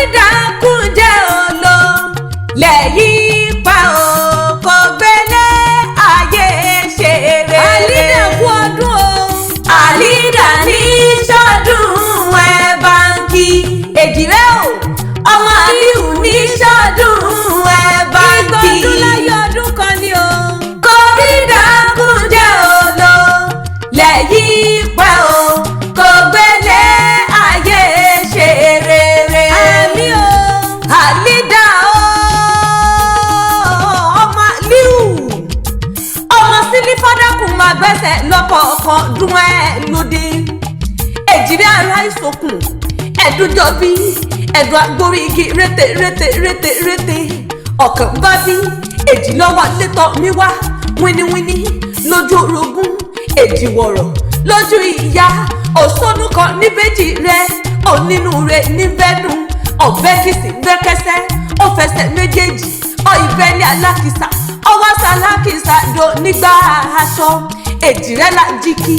àlídàkúnjẹ́ olo lẹ́yìn pa òkò gbélé ayé ṣeré. àlídàkú ọdún o. àlídà ní sọ́dún ẹ̀ báńkì èjìrẹ́ o ọmọ àlíù ní sọ́dún ẹ̀ báńkì. ìgbọ̀dún láyé ọdún kan ni o. kórìdàkúnjẹ́ olo lẹ́yìn pa òkò gbélé ayé ṣeré. àmì o. àlídà o ọmọ àlíù ọmọ sílífàdàkùn máa gbẹ́sẹ̀ lọ́kọ̀ọ̀kan dún ẹ̀ lóde. èjìrẹ́ ara ìsokùn ẹ̀dúnjọ́ bí ẹ̀dùn agbórí igi rété rété rété rété ọ̀kàn bá bí èjì lọ́wọ́ létọ́ mi wá wíníwíní lójú orogún èjì wọ̀rọ̀ lójú ìyá òṣónú kan níbejì rẹ onínú rẹ níbẹ̀nú ọ̀bẹ kìsì bẹ́kẹ́sẹ́ ó fẹsẹ̀ méjèèjì ọ ìbẹ́ ní alákìsà ọwọ́ sálákìsà do nígbà aṣọ èjì rẹ la jíkì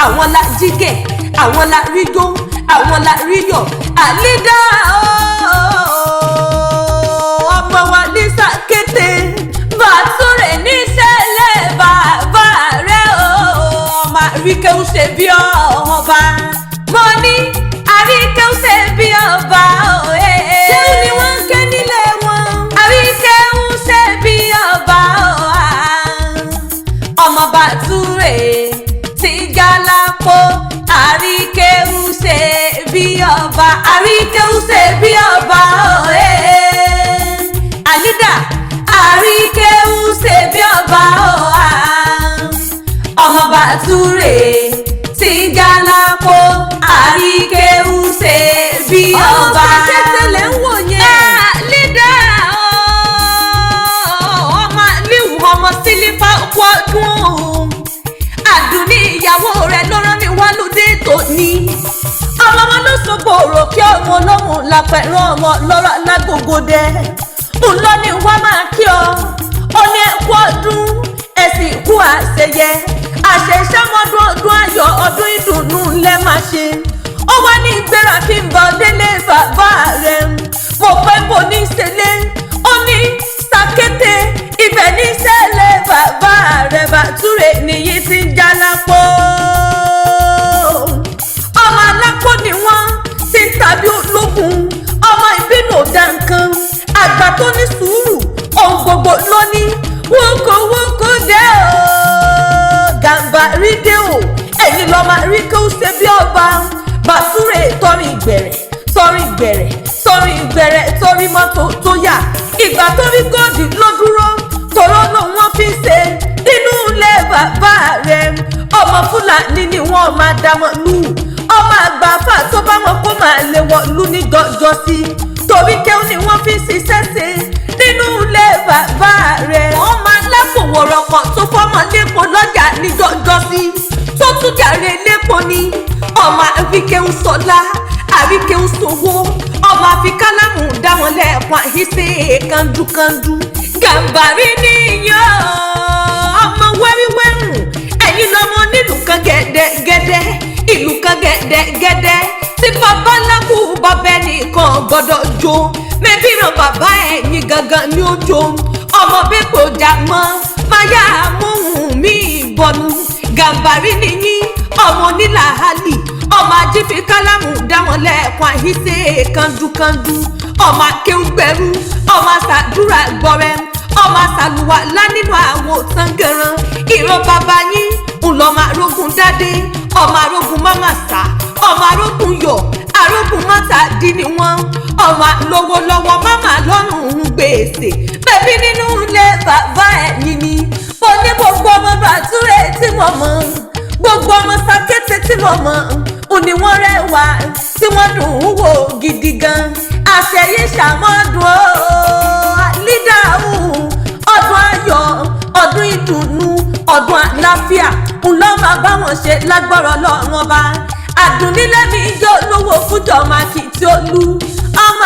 àwọn la jígẹ̀ àwọn la rígbó àwọn la ríyọ̀ àlídà ọmọ wa ní sàkété Batoure níṣẹ́lẹ̀ bàbá rẹ̀ ọmọ àríkẹ́ ń ṣe bí ọba mo ní àríkẹ́ ń ṣe bí ọba òye. ṣé ni wọ́n ń ké nílé wọn. àríkẹ́ ń ṣe bí ọba ọmọ Batoure ti Gálápó àríkẹ́ ń ṣe bí ọba àríkẹ́ ń ṣe bí ọba òye. àlídà àríkẹ́ ń ṣe bí ọba ọmọ Batoure ti Gálápó àríkẹ́ ń ṣe bí ọba. ọmọ kẹtẹlẹ ń wò yẹn. àlídà ọmọ àlíù ọmọ sílífà kú ọdún àdùnní ìyàwó rẹ̀ ló rán mi wá lóde tòní. ọmọ wọn ló so gbòòrò kí ọmọ ọlọ́run lápẹ̀rọ ọmọ lọ́rọ̀ lágògòdẹ ńlọ ni wá máa kí ọ ó ní ẹkú ọdún ẹsìn ikú àṣeyẹ àṣẹṣẹmọdún ọdún ayọ̀ ọdún ìdùnnú lẹ máa ṣe. ó wá ní ìgbéra kí n bọ délé bàbá rẹ mo pẹ́ bò ní ìṣẹ̀lẹ̀ ó ní sàkété ibẹ̀ ní ìṣẹ̀lẹ̀ bàbá rẹ Batoure nìyí ti Gálápó. ọmọ alápò ni wọ́n ti ń tàbí ológun ọmọ ìbínú ọ̀dà nǹkan àgbà tó ní sùúrù ohun gbogbo lóní wókòwókò dé o Gàmbàrí dé o ẹ̀yin lọ́ọ́ máa rí kó ṣe bí ọba. Batoure tọrin ìgbẹ̀rẹ̀ tọrin ìgbẹ̀rẹ̀ tọrin ìgbẹ̀rẹ̀ torí mọ́tò tó yà ìgbà tó rí góòdì ló dúró tòró náà wọ́n fi ṣe nínú ilé bàbá rẹ̀. ọmọ Fúlàní ni wọ́n máa dá wọn lù ọmọ àgbàfà tó bá wọn kó máa lé wọn lù ní jọjọ sí torí kéwù ni wọ́n fi ṣiṣẹ́ ṣe nínú ilé bàbá rẹ̀. wọ́n máa lápò wọ̀rọ̀ kan tó fọ́mọ lẹ́kọ̀ọ́ lọ́jà ní jọjọ sí tó tún jàre lẹ́kọ̀ọ́ ni ọmọ àríkẹ́ ń sọlá àríkẹ́ ń sowó ọmọ àfikálámù dá wọn lẹ́ẹ̀kan àhíṣe kandukandu. Gàmbàrí níyàn ọmọ wẹ́ríwẹ́rùn ẹ̀yin lọ́mọ nílùú kan gẹ́dẹ́gẹ́dẹ́ ìlú kan gẹ́dẹ́gẹ́dẹ́ tí bàbá lákù bàbá ẹnìkan gbọ́dọ̀ jó mẹ́bí ràn bàbá ẹ̀yìn gangan ní ojo ọmọ bẹ́ẹ̀ kò já mọ́ máyà móhùn mí bọ̀nù. Gàmbàrí nìyí ọmọ onílàhálì ọmọ ajífi kálámù dá wọn lẹ́ẹ̀kan àhíṣe kandukandu ọmọ akéwùgbẹ̀rú ọmọ àṣàdúrà gbọrẹ ọmọ àṣàlùwà lánìlú àwọn tangaran ìran bàbá yín ńlọmọ arógun dádé ọmọ arógun mámàṣá ọmọ arógun yọ arógun mátàdí ni wọn ọmọ lọ́wọ́lọ́wọ́ máma lọ́rùn gbèsè bẹbí nínú ilé bàbá ẹ̀yìn ni mo ní gbogbo ọmọ Batoure tí mo mọ̀ gbogbo ọmọ sàkété tí mo mọ̀ òní wọ́n rẹwà tí wọ́n dùn ún wò gidi gan àṣẹyí ṣàmọ́dún àlídà ọdún ayọ̀ ọdún ìdùnnú ọdún àlàáfíà ńlọ máa bá wọn ṣe lágbára Ọlọ́run ọba àdùnnílẹ̀ mi yóò lówó fújọ máa kì tí ó lú ọmọ